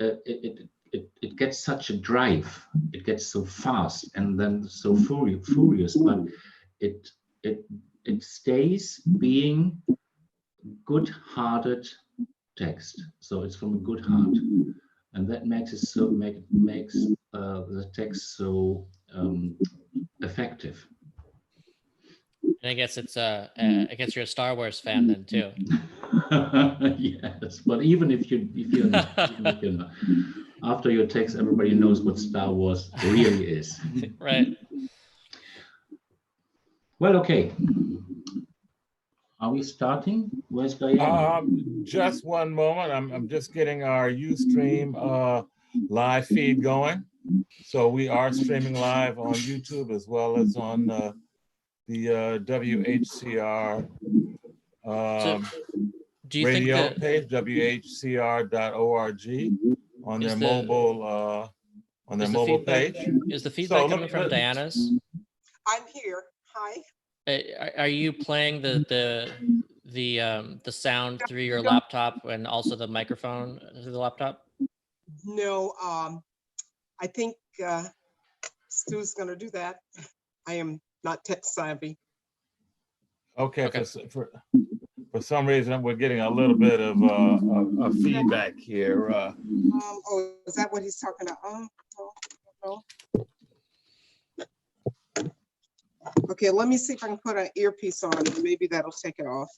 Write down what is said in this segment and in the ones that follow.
it gets such a drive. It gets so fast and then so furious, but it it stays being good-hearted text. So it's from a good heart, and that makes the text so effective. And I guess I guess you're a Star Wars fan then too. Yes, but even if you're not, after your text, everybody knows what Star Wars really is. Right. Well, okay. Are we starting? Where's Diana? Just one moment. I'm just getting our Ustream live feed going. So we are streaming live on YouTube as well as on the WHCR radio page, WHCR.org, on their mobile page. Is the feedback coming from Diana's? I'm here. Hi. Are you playing the sound through your laptop and also the microphone through the laptop? No, I think Stu's going to do that. I am not tech savvy. Okay. For some reason, we're getting a little bit of feedback here. Oh, is that what he's talking about? No. Okay, let me see if I can put an earpiece on and maybe that'll take it off.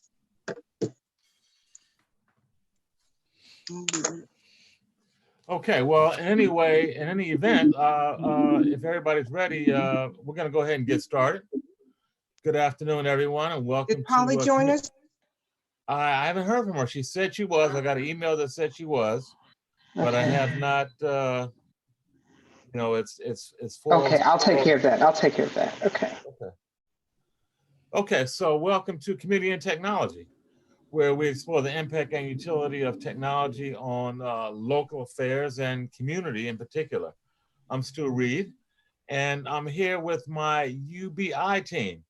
Okay, well, anyway, in any event, if everybody's ready, we're going to go ahead and get started. Good afternoon, everyone, and welcome. Did Polly join us? I haven't heard from her. She said she was. I got an email that said she was, but I have not. It's full. Okay, I'll take care of that. Okay. Okay, so welcome to Community and Technology, where we explore the impact and utility of technology on local affairs and community in particular. I'm Stu Reed, and I'm here with my UBI team.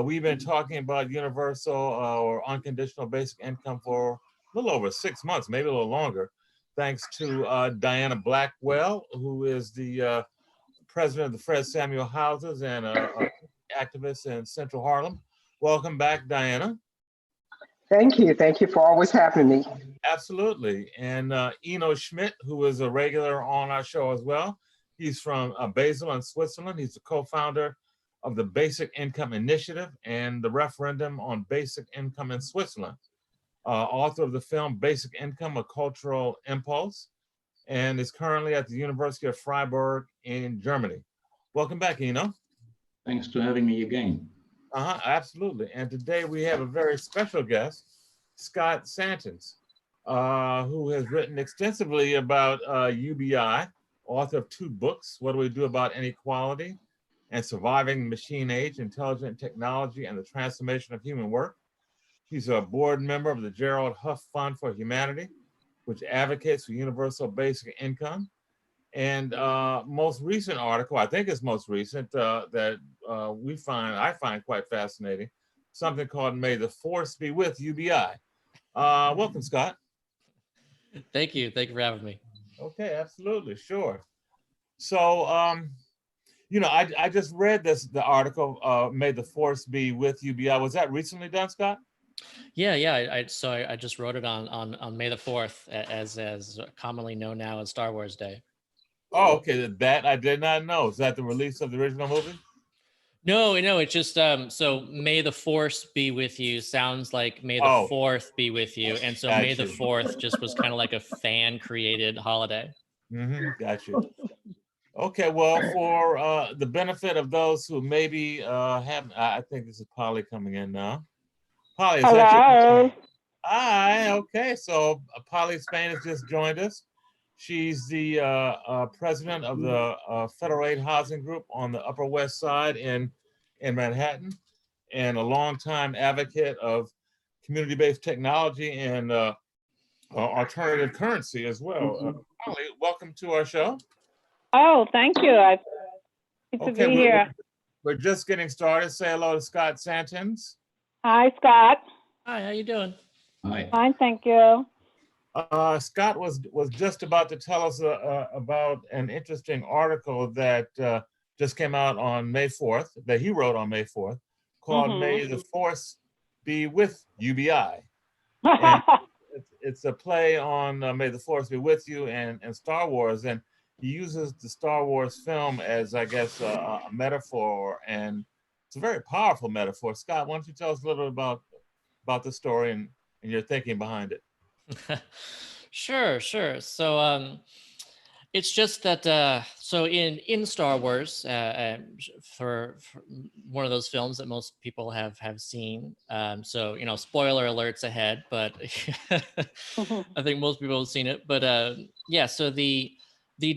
We've been talking about universal or unconditional basic income for a little over 6 months, maybe a little longer, thanks to Diana Blackwell, who is the president of the Fred Samuel Houses and activist in Central Harlem. Welcome back, Diana. Thank you for always having me. Absolutely. And Eno Schmidt, who is a regular on our show as well. He's from Basel in Switzerland. He's the co-founder of the Basic Income Initiative and the referendum on basic income in Switzerland. Author of the film Basic Income, A Cultural Impulse, and is currently at the University of Freiburg in Germany. Welcome back, Eno. Thanks for having me again. Absolutely. And today we have a very special guest, Scott Santens, who has written extensively about UBI, author of 2 books, What Do We Do About Inequality and Surviving Machine Age, Intelligent Technology and the Transformation of Human Work. He's a board member of the Gerald Huff Fund for Humanity, which advocates for universal basic income. And most recent article, I think it's most recent, that I find quite fascinating, something called May the Force Be With UBI. Welcome, Scott. Thank you for having me. Okay, absolutely, sure. So, I just read the article, May the Force Be With UBI. Was that recently done, Scott? Yeah. I just wrote it on May the 4th, as commonly known now as Star Wars Day. Oh, okay. That I did not know. Is that the release of the original movie? No, it's just so May the Force be with you sounds like May the 4th be with you, and so May the 4th just was kind of like a fan created holiday. Got you. Okay, well, for the benefit of those who maybe haven't, I think this is Polly coming in now. Polly, is that you? Hi. Okay, so Polly Spain has just joined us. She's the president of the Federal Aid Housing Group on the Upper West Side in Manhattan, and a longtime advocate of community-based technology and alternative currency as well. Polly, welcome to our show. Oh, thank you. Good to be here. We're just getting started. Say hello to Scott Santens. Hi, Scott. Hi, how you doing? Hi. Fine, thank you. Scott was just about to tell us about an interesting article that just came out on May 4th, that he wrote on May 4th, called May the Force Be With UBI. And it's a play on May the Force Be With You and Star Wars. And he uses the Star Wars film as, I guess, a metaphor, and it's a very powerful metaphor. Scott, why don't you tell us a little bit about the story and your thinking behind it? Sure. So it's just that so in Star Wars, for one of those films that most people have seen. So spoiler alerts ahead, but I think most people have seen it. But yeah, so the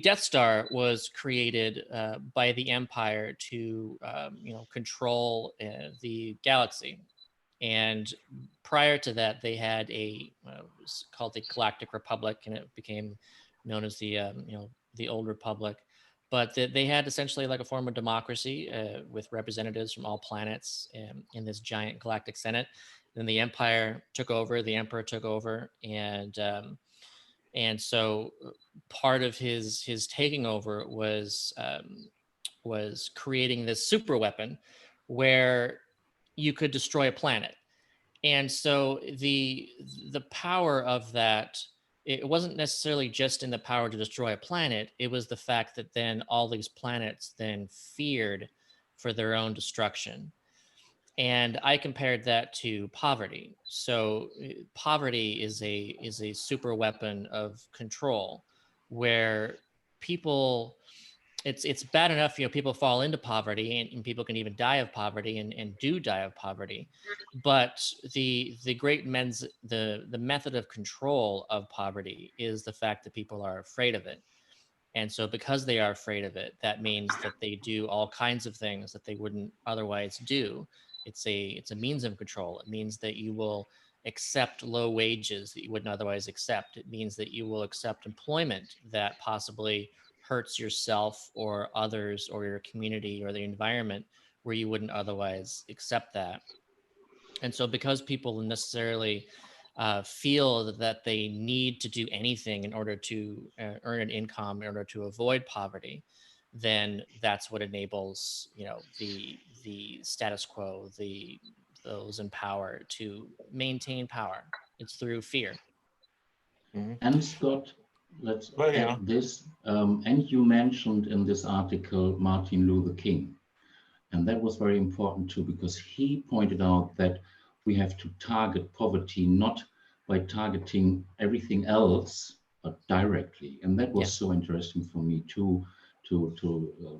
Death Star was created by the Empire to control the galaxy. And prior to that, they had it was called the Galactic Republic, and it became known as the the Old Republic. But they had essentially like a form of democracy with representatives from all planets in this giant galactic senate. Then the Empire took over, the Emperor took over, and so part of his taking over was creating this super weapon where you could destroy a planet. And so the power of that, it wasn't necessarily just in the power to destroy a planet. It was the fact that then all these planets then feared for their own destruction. And I compared that to poverty. So poverty is a super weapon of control, where people, it's bad enough, people fall into poverty, and people can even die of poverty and do die of poverty. But the method of control of poverty is the fact that people are afraid of it. And so because they are afraid of it, that means that they do all kinds of things that they wouldn't otherwise do. It's a means of control. It means that you will accept low wages that you wouldn't otherwise accept. It means that you will accept employment that possibly hurts yourself or others or your community or the environment where you wouldn't otherwise accept that. And so because people necessarily feel that they need to do anything in order to earn an income in order to avoid poverty, then that's what enables the status quo, those in power to maintain power. It's through fear. And Scott, let's add this. And you mentioned in this article Martin Luther King. And that was very important too, because he pointed out that we have to target poverty not by targeting everything else, but directly. And that was so interesting for me to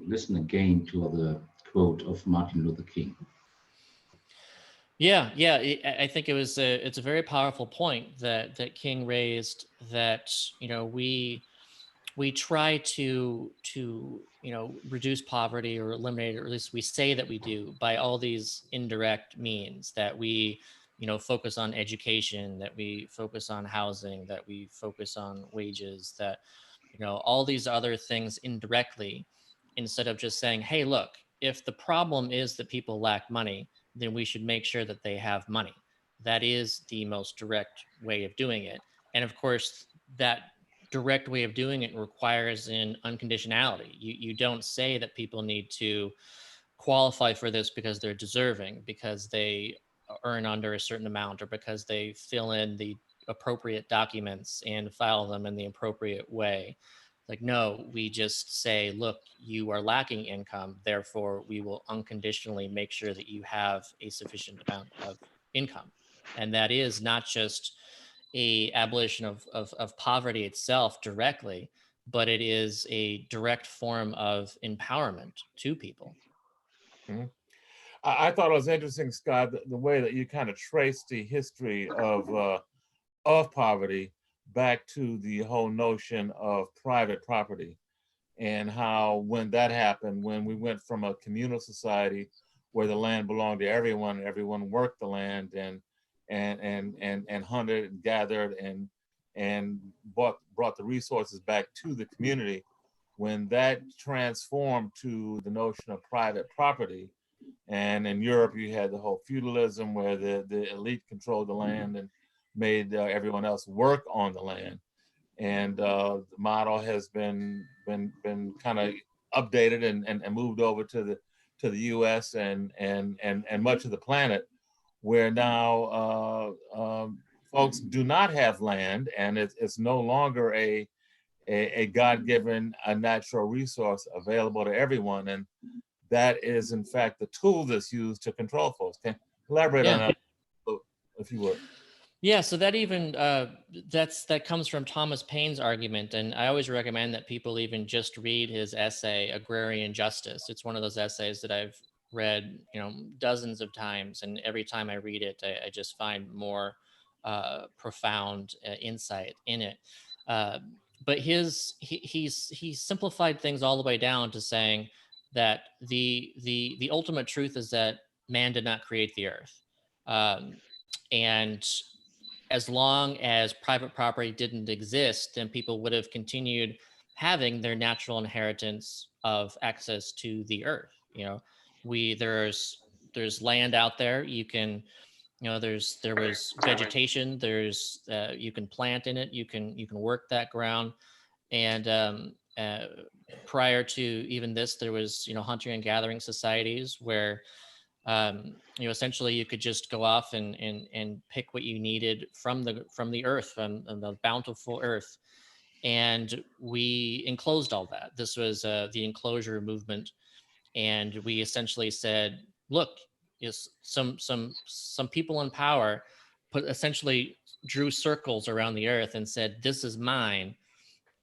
listen again to the quote of Martin Luther King. Yeah, I think it's a very powerful point that King raised, that we try to reduce poverty or eliminate it, or at least we say that we do, by all these indirect means, that we focus on education, that we focus on housing, that we focus on wages, that all these other things indirectly, instead of just saying, hey, look, if the problem is that people lack money, then we should make sure that they have money. That is the most direct way of doing it. And of course, that direct way of doing it requires an unconditionality. You don't say that people need to qualify for this because they're deserving, because they earn under a certain amount, or because they fill in the appropriate documents and file them in the appropriate way. Like, no, we just say, look, you are lacking income, therefore we will unconditionally make sure that you have a sufficient amount of income. And that is not just a abolition of poverty itself directly, but it is a direct form of empowerment to people. Mm-hmm. I thought it was interesting, Scott, the way that you kind of traced the history of poverty back to the whole notion of private property, and how when that happened, when we went from a communal society where the land belonged to everyone, and everyone worked the land and hunted and gathered and brought the resources back to the community, when that transformed to the notion of private property. And in Europe, you had the whole feudalism where the elite controlled the land, and made everyone else work on the land. And the model has been kind of updated and moved over to the U.S. and much of the planet, where now folks do not have land, and it's no longer a God-given, a natural resource available to everyone. And that is, in fact, the tool that's used to control folks. Can you elaborate on that, if you would? Yeah, so that even that comes from Thomas Paine's argument, and I always recommend that people even just read his essay Agrarian Justice. It's one of those essays that I've read, dozens of times, and every time I read it, I just find more profound insight in it. But he simplified things all the way down to saying that the ultimate truth is that man did not create the earth, and as long as private property didn't exist, then people would have continued having their natural inheritance of access to the earth. There's land out there. You can, there was vegetation. You can plant in it. You can work that ground. And prior to even this, there was hunting and gathering societies where essentially you could just go off and pick what you needed from the earth, from the bountiful earth. And we enclosed all that. This was the enclosure movement. And we essentially said, look, some people in power essentially drew circles around the earth and said, this is mine,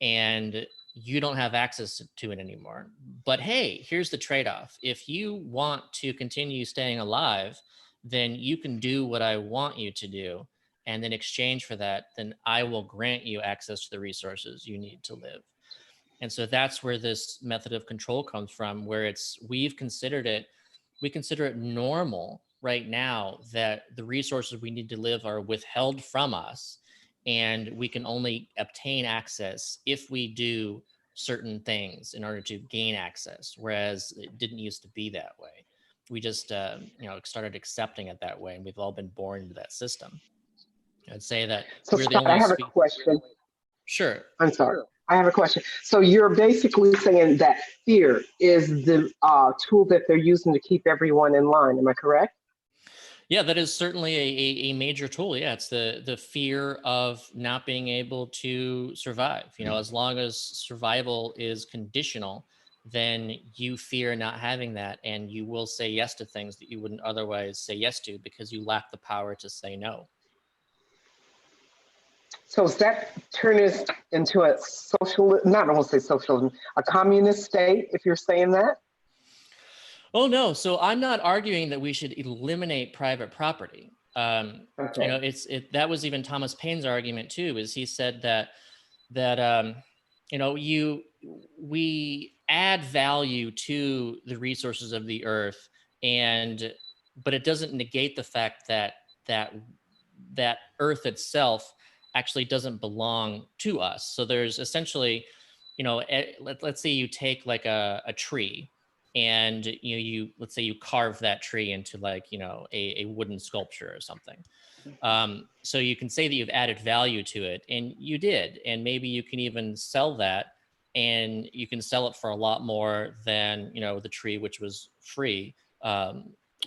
and you don't have access to it anymore. But hey, here's the trade-off. If you want to continue staying alive, then you can do what I want you to do. And in exchange for that, then I will grant you access to the resources you need to live. And so that's where this method of control comes from, where we consider it normal right now that the resources we need to live are withheld from us, and we can only obtain access if we do certain things in order to gain access, whereas it didn't used to be that way. We just started accepting it that way, and we've all been born into that system. I'd say that So we're the Scott, only I have a question. Sure. I'm sorry. I have a question. So you're basically saying that fear is the tool that they're using to keep everyone in line. Am I correct? Yeah, that is certainly a major tool. Yeah, it's the fear of not being able to survive. As long as survival is conditional, then you fear not having that, and you will say yes to things that you wouldn't otherwise say yes to because you lack the power to say no. So is that turn us into a not I won't say socialism, a communist state, if you're saying that? Oh, no. So I'm not arguing that we should eliminate private property. Okay. That was even Thomas Paine's argument too, is he said that we add value to the resources of the earth, but it doesn't negate the fact that earth itself actually doesn't belong to us. So there's essentially, let's say you take like a tree, and let's say you carve that tree into like a wooden sculpture or something. So you can say that you've added value to it, and you did, and maybe you can even sell that, and you can sell it for a lot more than the tree, which was free,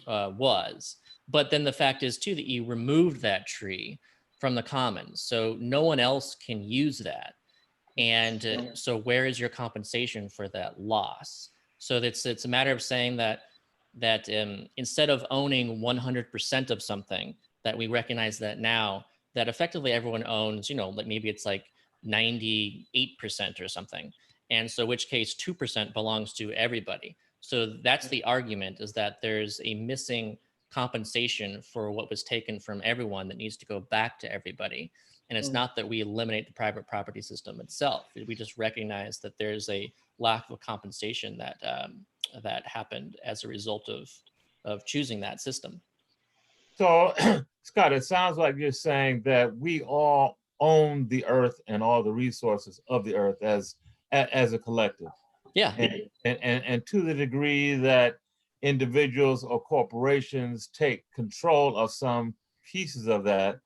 was. But then the fact is too that you removed that tree from the commons, so no one else can use that. And so where is your compensation for that loss? So it's a matter of saying that instead of owning 100% of something, that we recognize that now that effectively everyone owns, like maybe it's like 98% or something. And so which case 2% belongs to everybody. So that's the argument, is that there's a missing compensation for what was taken from everyone that needs to go back to everybody. And it's not that we eliminate the private property system itself. We just recognize that there's a lack of compensation that happened as a result of choosing that system. So, Scott, it sounds like you're saying that we all own the earth and all the resources of the earth as a collective. Yeah. And to the degree that individuals or corporations take control of some pieces of that,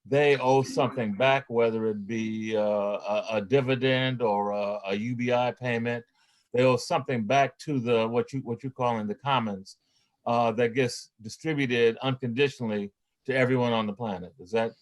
they owe something back, whether it be a dividend or a UBI payment. They owe something back to the what you call in the commons that gets distributed unconditionally to everyone on the planet. Is that?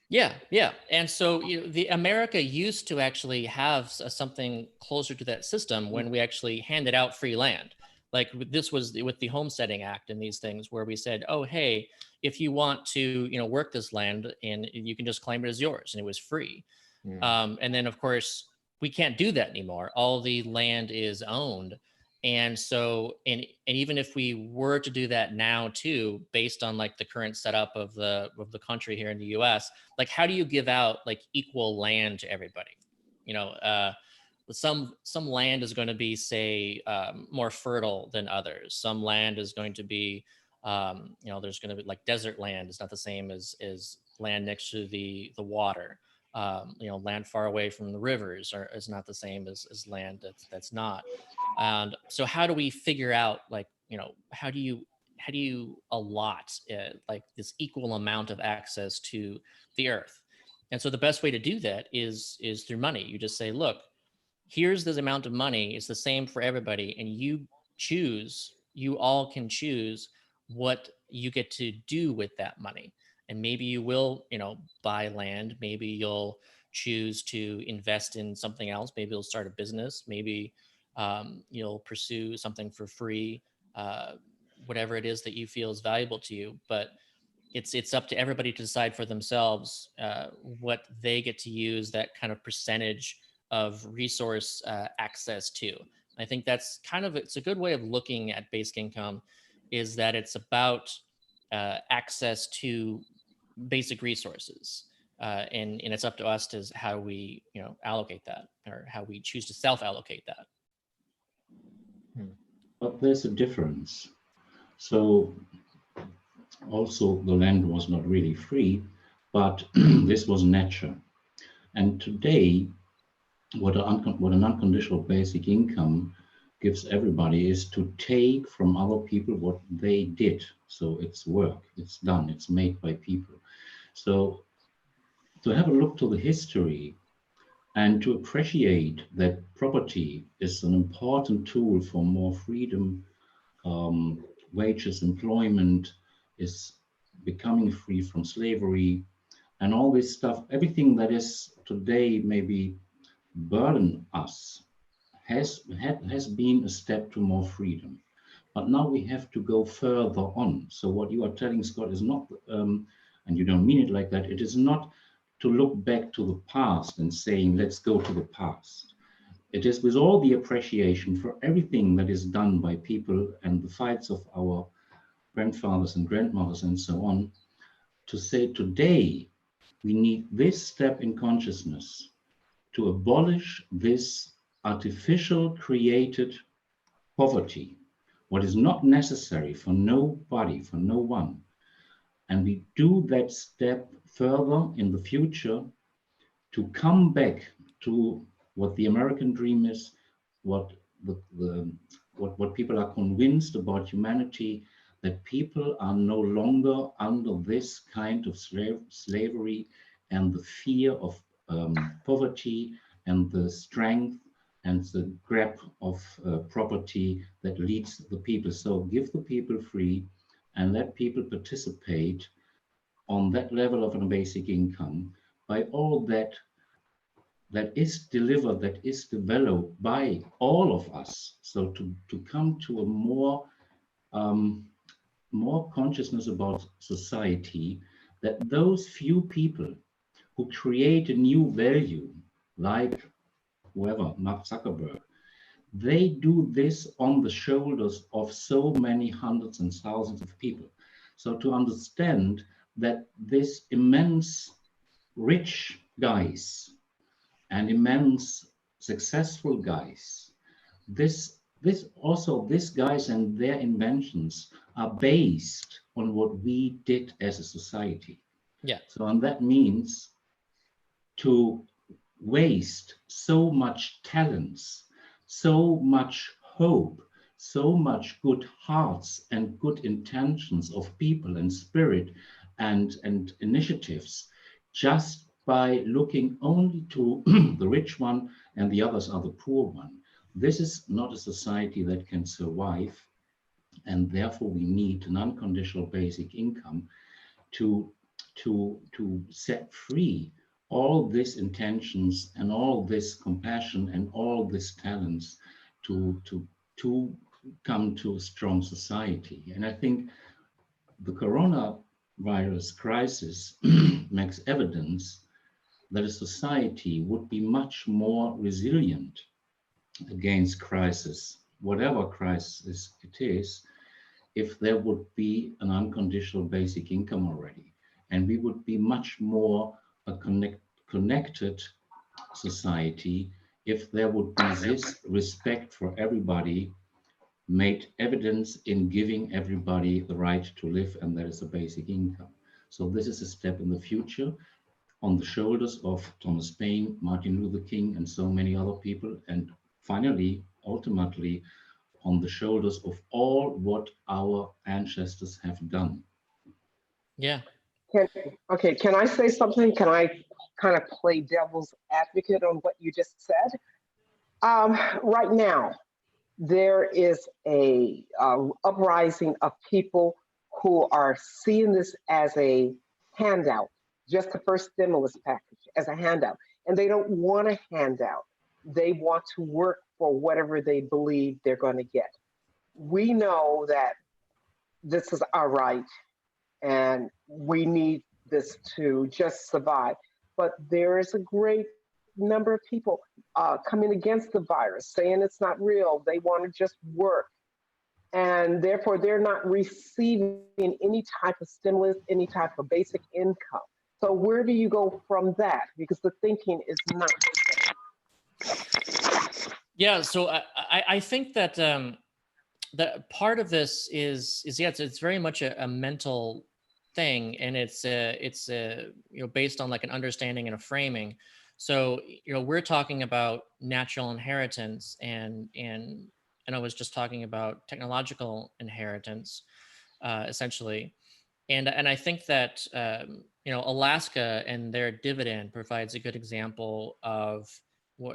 Yeah, yeah. And so the America used to actually have something closer to that system when we actually handed out free land. Like this was with the Homesteading Act and these things where we said, oh, hey, if you want to, work this land and you can just claim it as yours, and it was free. And then of course, we can't do that anymore. All the land is owned. And so, and even if we were to do that now too, based on like the current setup of the country here in the US, like how do you give out like equal land to everybody? Some land is going to be, say, more fertile than others. Some land is going to be, there's going to be like desert land is not the same as land next to the water. Land far away from the rivers is not the same as land that's not. And so how do we figure out like, how do you allot like this equal amount of access to the earth? And so the best way to do that is through money. You just say, look, here's this amount of money. It's the same for everybody. And you all can choose what you get to do with that money. And maybe you will, buy land. Maybe you'll choose to invest in something else. Maybe you'll start a business. Maybe you'll pursue something for free, whatever it is that you feel is valuable to you. But it's up to everybody to decide for themselves what they get to use that kind of percentage of resource access to. I think that's it's a good way of looking at basic income, is that it's about access to basic resources. And it's up to us to how we, allocate that, or how we choose to self-allocate that. But there's a difference. So also the land was not really free, but this was nature. And today, what an unconditional basic income gives everybody is to take from other people what they did. So it's work, it's done, it's made by people. So to have a look to the history and to appreciate that property is an important tool for more freedom, wages, employment is becoming free from slavery, and all this stuff, everything that is today maybe burden us has been a step to more freedom. But now we have to go further on. So what you are telling, Scott, is not, and you don't mean it like that, it is not to look back to the past and saying, let's go to the past. It is with all the appreciation for everything that is done by people and the fights of our grandfathers and grandmothers and so on, to say today, we need this step in consciousness to abolish this artificial created poverty, what is not necessary for nobody, for no one. And we do that step further in the future to come back to what the American dream is, what people are convinced about humanity, that people are no longer under this kind of slavery and the fear of poverty and the strength and the grab of property that leads the people. So give the people free and let people participate on that level of a basic income by all that is delivered, that is developed by all of us. So to come to a more consciousness about society, that those few people who create a new value, like whoever, Mark Zuckerberg, they do this on the shoulders of so many hundreds and thousands of people. So to understand that this immense rich guys and immense successful guys, this guys and their inventions are based on what we did as a society. Yeah. So, and that means to waste so much talents, so much hope, so much good hearts and good intentions of people and spirit and initiatives just by looking only to the rich one and the others are the poor one. This is not a society that can survive, and therefore we need an unconditional basic income to set free all these intentions and all this compassion and all these talents to come to a strong society. And I think the coronavirus crisis makes evidence that a society would be much more resilient against crisis, whatever crisis it is, if there would be an unconditional basic income already. And we would be much more a connected society if there would be this respect for everybody made evidence in giving everybody the right to live, and there is a basic income. So this is a step in the future on the shoulders of Thomas Paine, Martin Luther King, and so many other people. And finally, ultimately, on the shoulders of all what our ancestors have done. Yeah. Can I say something? Can I kind of play devil's advocate on what you just said? Right now, there is a uprising of people who are seeing this as a handout, just the first stimulus package as a handout. And they don't want a handout. They want to work for whatever they believe they're going to get. We know that this is our right and we need this to just survive. But there is a great number of people coming against the virus, saying it's not real. They want to just work. And therefore, they're not receiving any type of stimulus, any type of basic income. So where do you go from that? Because the thinking is not the same. Yeah, so I think that that part of this is yeah, it's very much a mental thing, and it's based on like an understanding and a framing. So we're talking about natural inheritance, and I was just talking about technological inheritance, essentially, and I think that Alaska and their dividend provides a good example of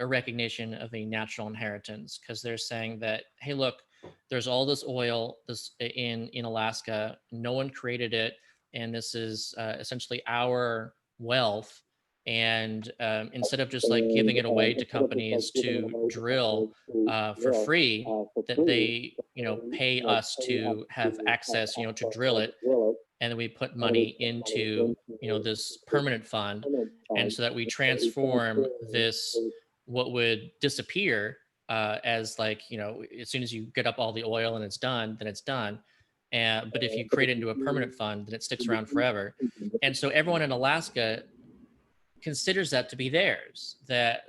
a recognition of a natural inheritance, because they're saying that, hey, look, there's all this oil in Alaska, no one created it, and this is essentially our wealth. And instead of just like giving it away to companies to drill for free, that they pay us to have access to drill it, and then we put money into this permanent fund, and so that we transform this what would disappear as like as soon as you get up all the oil and it's done, then it's done. But if you create it into a permanent fund, then it sticks around forever. And so everyone in Alaska considers that to be theirs, that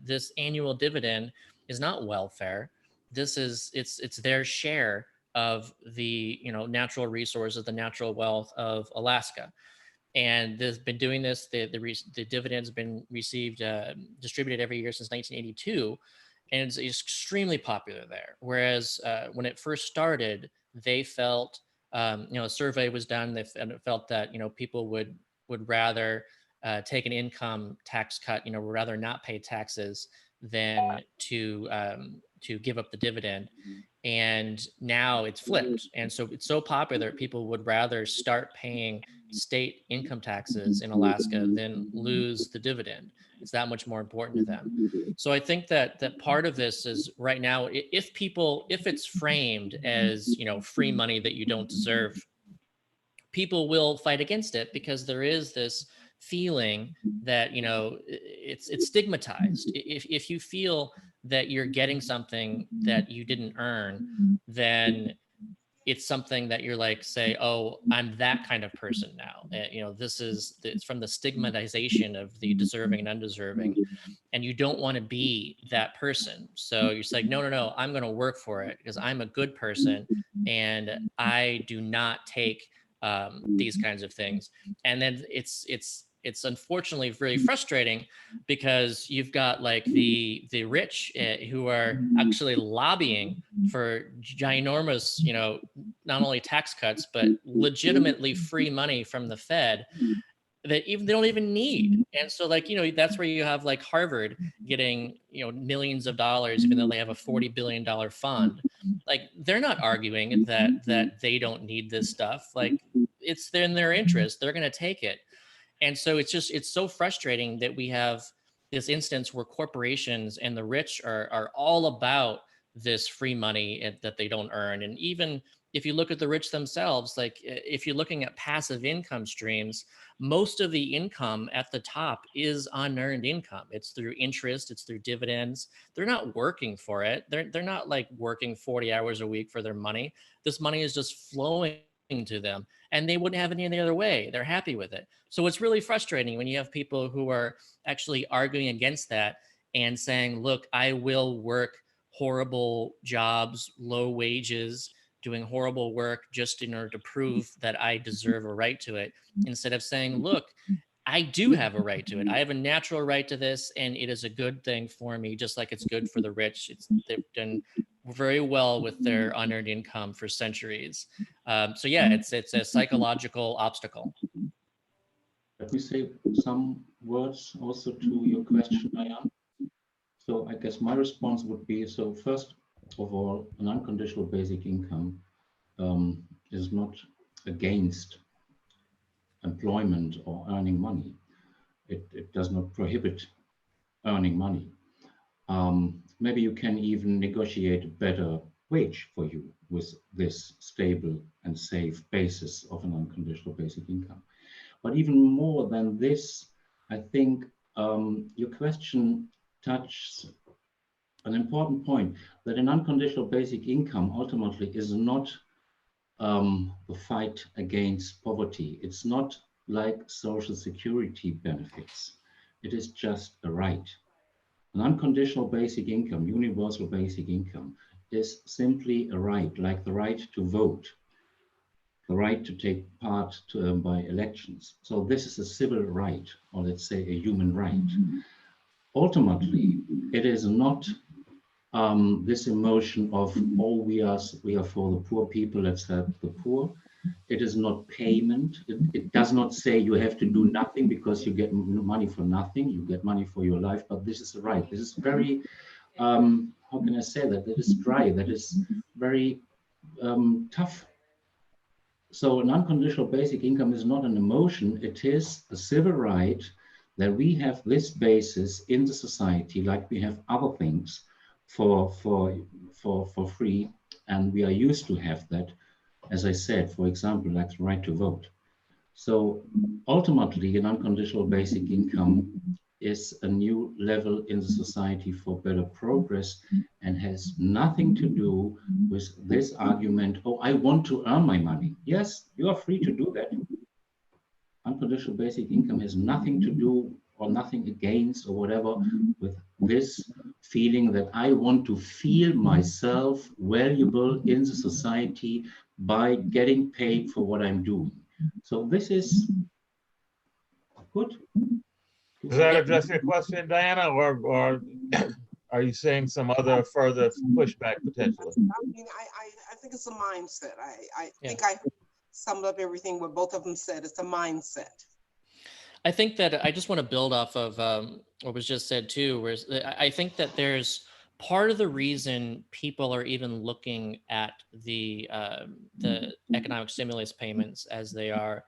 this annual dividend is not welfare. This is it's their share of the natural resources, the natural wealth of Alaska. And they've been doing this. The dividends have been distributed every year since 1982, and it's extremely popular there. Whereas when it first started, they felt a survey was done. And it felt that people would rather take an income tax cut, would rather not pay taxes than to give up the dividend. And now it's flipped. And so it's so popular, people would rather start paying state income taxes in Alaska than lose the dividend. It's that much more important to them. So I think that part of this is right now, if it's framed as, free money that you don't deserve, people will fight against it, because there is this feeling that it's stigmatized. If you feel that you're getting something that you didn't earn, then it's something that you're like, say, oh, I'm that kind of person now. It's from the stigmatization of the deserving and undeserving, and you don't want to be that person. So you're like, no, I'm going to work for it because I'm a good person and I do not take these kinds of things. And then it's unfortunately very frustrating, because you've got like the rich who are actually lobbying for ginormous, not only tax cuts, but legitimately free money from the Fed. that even they don't even need. And so, like, you know, that's where you have like Harvard getting, you know, millions of dollars, even though they have a $40 billion fund. Like, they're not arguing that they don't need this stuff. Like, it's in their interest. They're going to take it. And so it's so frustrating that we have this instance where corporations and the rich are all about this free money that they don't earn. And even if you look at the rich themselves, like if you're looking at passive income streams, most of the income at the top is unearned income. It's through interest, it's through dividends. They're not working for it. They're not like working 40 hours a week for their money. This money is just flowing to them, and they wouldn't have it any other way. They're happy with it. So it's really frustrating when you have people who are actually arguing against that and saying, look, I will work horrible jobs, low wages, doing horrible work just in order to prove that I deserve a right to it, instead of saying, look, I do have a right to it. I have a natural right to this, and it is a good thing for me, just like it's good for the rich. They've done very well with their unearned income for centuries. So yeah, it's a psychological obstacle. Let me say some words also to your question, Diane. So I guess my response would be, so first of all, an unconditional basic income is not against employment or earning money. It does not prohibit earning money. Maybe you can even negotiate a better wage for you with this stable and safe basis of an unconditional basic income. But even more than this, I think your question touches an important point, that an unconditional basic income ultimately is not the fight against poverty. It's not like social security benefits. It is just a right. An unconditional basic income, universal basic income, is simply a right, like the right to vote, the right to take part by elections. So this is a civil right, or let's say a human right. Ultimately, it is not this emotion of, oh, we are for the poor people, let's help the poor. It is not payment. It does not say you have to do nothing because you get money for nothing. You get money for your life, but this is a right. This is very, how can I say that? That is dry. That is very tough. So an unconditional basic income is not an emotion. It is a civil right that we have this basis in the society, like we have other things for free, and we are used to have that. As I said, for example, like the right to vote. So ultimately, an unconditional basic income is a new level in the society for better progress, and has nothing to do with this argument, oh, I want to earn my money. Yes, you are free to do that. Unconditional basic income has nothing to do, or nothing against, or whatever, with this feeling that I want to feel myself valuable in the society by getting paid for what I'm doing. So this is good. Does that address your question, Diana, or are you saying some other further pushback potentially? I mean, I think it's a mindset. I think I summed up everything what both of them said. It's a mindset. I think that I just want to build off of what was just said too, whereas I think that there's part of the reason people are even looking at the economic stimulus payments as they are,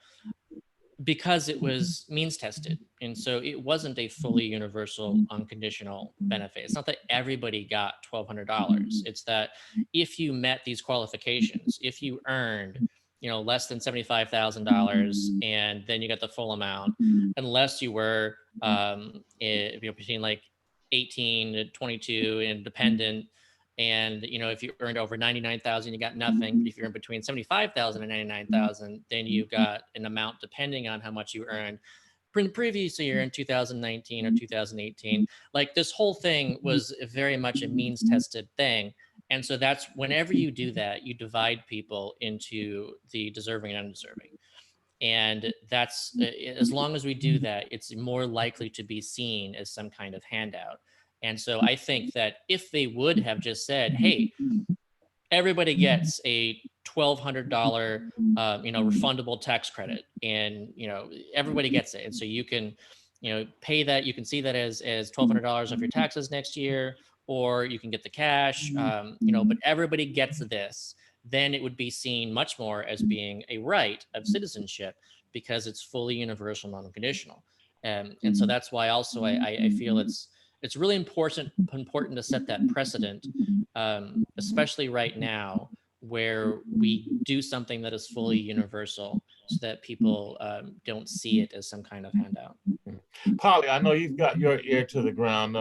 because it was means tested. And so it wasn't a fully universal unconditional benefit. It's not that everybody got $1,200. It's that if you met these qualifications, if you earned, you know, less than $75,000, and then you got the full amount, unless you were between like 18 to 22 and dependent. And, you know, if you earned over 99,000, you got nothing. But if you're in between 75,000 and 99,000, then you got an amount depending on how much you earned. In the previous year, in 2019 or 2018, like this whole thing was very much a means tested thing. And so that's, whenever you do that, you divide people into the deserving and undeserving. And that's, as long as we do that, it's more likely to be seen as some kind of handout. And so I think that if they would have just said, hey, everybody gets a $1,200, refundable tax credit, and everybody gets it, and so you can, pay that. You can see that as $1,200 off your taxes next year, or you can get the cash. But everybody gets this. Then it would be seen much more as being a right of citizenship because it's fully universal, non-conditional. And so that's why also I feel it's really important to set that precedent, especially right now, where we do something that is fully universal, so that people don't see it as some kind of handout. Polly, I know you've got your ear to the ground.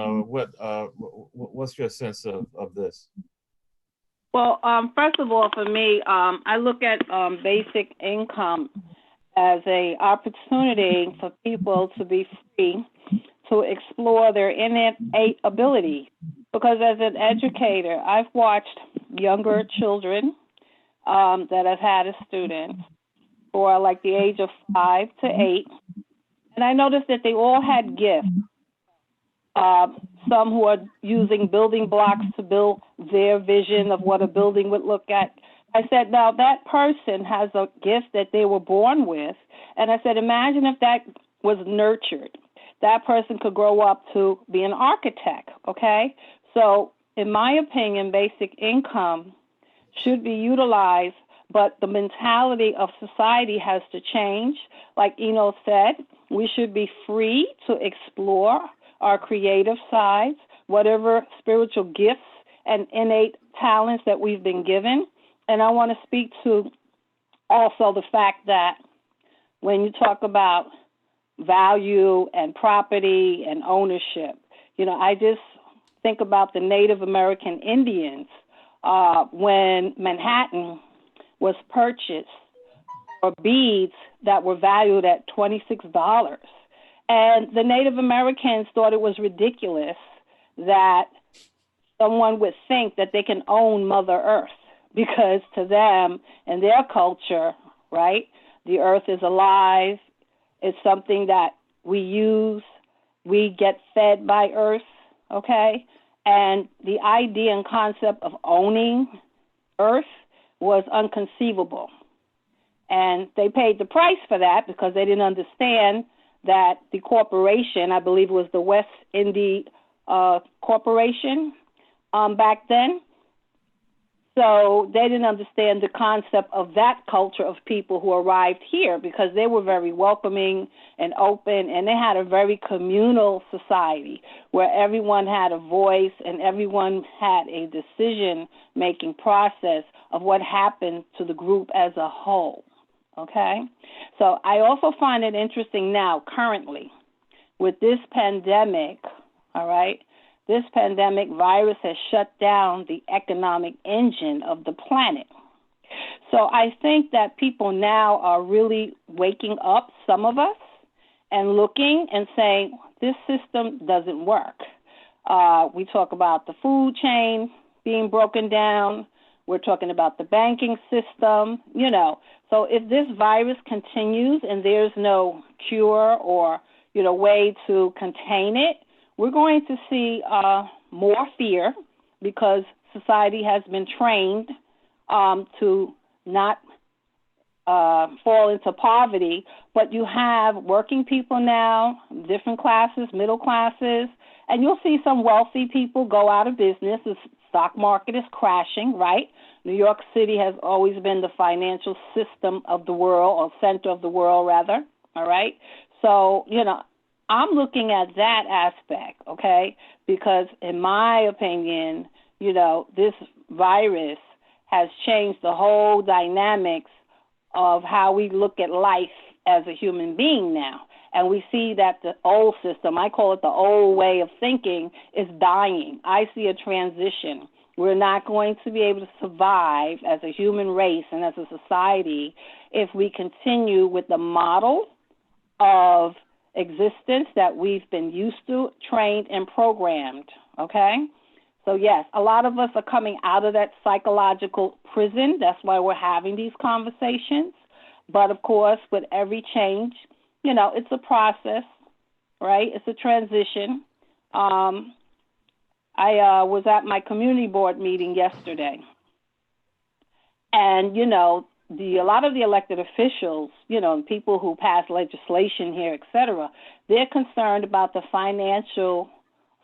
What's your sense of this? Well, first of all, for me, I look at basic income as an opportunity for people to be free to explore their innate ability. Because as an educator, I've watched younger children that I've had as students who are like the age of 5 to 8. And I noticed that they all had gifts. Some who are using building blocks to build their vision of what a building would look at. I said, now that person has a gift that they were born with. And I said, imagine if that was nurtured. That person could grow up to be an architect, okay? So in my opinion, basic income should be utilized, but the mentality of society has to change. Like Eno said, we should be free to explore our creative sides, whatever spiritual gifts and innate talents that we've been given. And I want to speak to also the fact that when you talk about value and property and ownership, I just think about the Native American Indians when Manhattan was purchased for beads that were valued at $26. And the Native Americans thought it was ridiculous that someone would think that they can own Mother Earth, because to them and their culture, right, the earth is alive. It's something that we use. We get fed by earth, okay? And the idea and concept of owning earth was inconceivable. And they paid the price for that because they didn't understand that the corporation, I believe it was the West India Corporation back then. So they didn't understand the concept of that culture of people who arrived here, because they were very welcoming and open, and they had a very communal society where everyone had a voice and everyone had a decision-making process of what happened to the group as a whole. Okay, so I also find it interesting now, currently, with this pandemic, all right, this pandemic virus has shut down the economic engine of the planet. So I think that people now are really waking up, some of us, and looking and saying, this system doesn't work. We talk about the food chain being broken down. We're talking about the banking system, So if this virus continues and there's no cure or, way to contain it, we're going to see more fear, because society has been trained to not fall into poverty. But you have working people now, different classes, middle classes, and you'll see some wealthy people go out of business. The stock market is crashing, right? New York City has always been the financial system of the world, or center of the world, rather, all right? So, I'm looking at that aspect, okay? Because in my opinion, this virus has changed the whole dynamics of how we look at life as a human being now. And we see that the old system, I call it the old way of thinking, is dying. I see a transition. We're not going to be able to survive as a human race and as a society if we continue with the model of existence that we've been used to, trained, and programmed, okay? So yes, a lot of us are coming out of that psychological prison. That's why we're having these conversations. But of course, with every change, it's a process, right? It's a transition. I was at my community board meeting yesterday, And, you know, a lot of the elected officials, you know, and people who pass legislation here, et cetera, they're concerned about the financial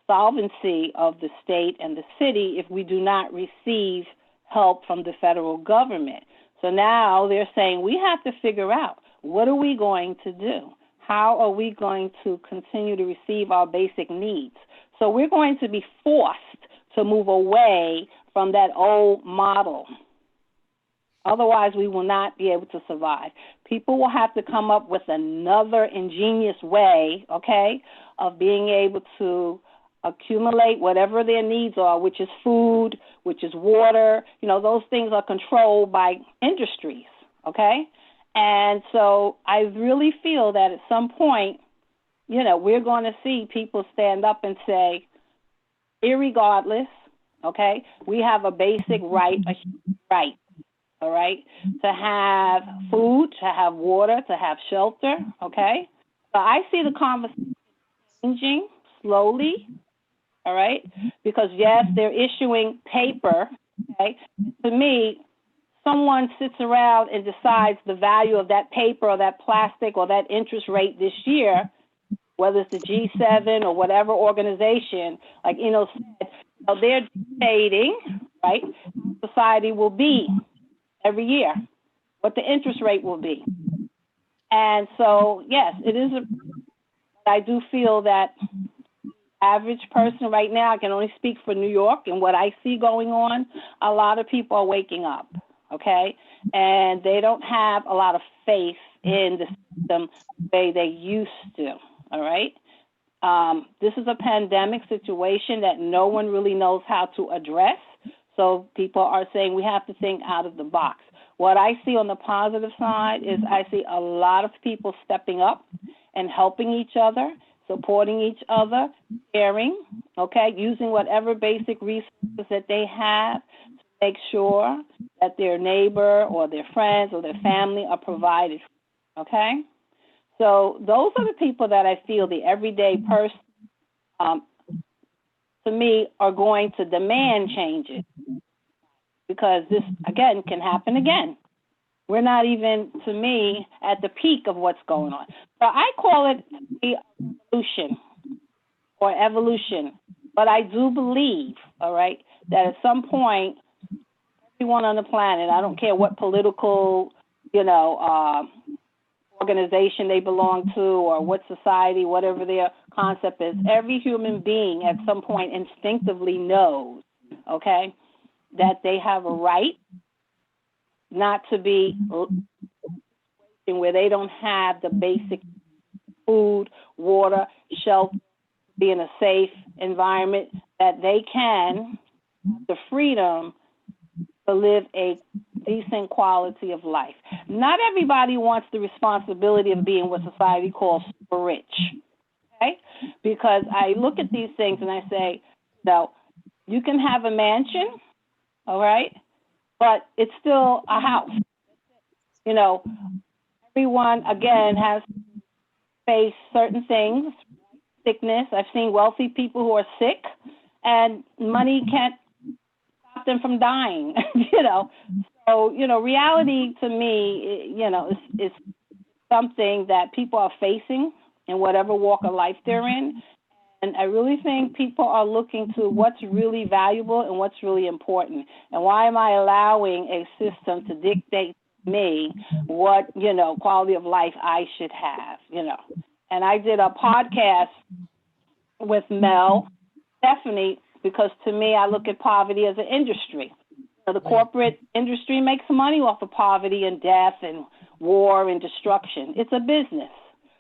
solvency of the state and the city if we do not receive help from the federal government. So now they're saying we have to figure out, what are we going to do? How are we going to continue to receive our basic needs? So we're going to be forced to move away from that old model. Otherwise, we will not be able to survive. People will have to come up with another ingenious way, okay, of being able to accumulate whatever their needs are, which is food, which is water. You know, those things are controlled by industries, okay? And so I really feel that at some point, you know, we're going to see people stand up and say, irregardless, okay, we have a basic right, a human right, all right, to have food, to have water, to have shelter, okay? So I see the conversation changing slowly, all right, because yes, they're issuing paper, okay? To me, someone sits around and decides the value of that paper or that plastic or that interest rate this year, whether it's the G7 or whatever organization, like Eno said, so they're dictating, right, how society will be every year, what the interest rate will be. And so, yes, it is I do feel that average person right now, I can only speak for New York and what I see going on, a lot of people are waking up, okay? And they don't have a lot of faith in the system the way they used to, all right? This is a pandemic situation that no one really knows how to address. So people are saying we have to think out of the box. What I see on the positive side is I see a lot of people stepping up and helping each other, supporting each other, sharing, okay, using whatever basic resources that they have to make sure that their neighbor or their friends or their family are provided, okay? So those are the people that I feel, the everyday person, to me, are going to demand changes, because this, again, can happen again. We're not even, to me, at the peak of what's going on. So I call it the evolution or evolution. But I do believe, all right, that at some point, everyone on the planet, I don't care what political, you know, organization they belong to or what society, whatever their concept is, every human being at some point instinctively knows, okay, that they have a right not to be where they don't have the basic food, water, shelter, be in a safe environment, that they can have the freedom to live a decent quality of life. Not everybody wants the responsibility of being what society calls super rich, okay? Because I look at these things and I say, no, you can have a mansion, all right, but it's still a house. You know, everyone, again, has faced certain things, sickness. I've seen wealthy people who are sick, and money can't stop them from dying, you know. So, you know, reality to me, you know, is something that people are facing in whatever walk of life they're in. And I really think people are looking to what's really valuable and what's really important. And why am I allowing a system to dictate to me what, you know, quality of life I should have, you know? And I did a podcast with Mel, Stephanie, because to me, I look at poverty as an industry. So the corporate industry makes money off of poverty and death and war and destruction. It's a business.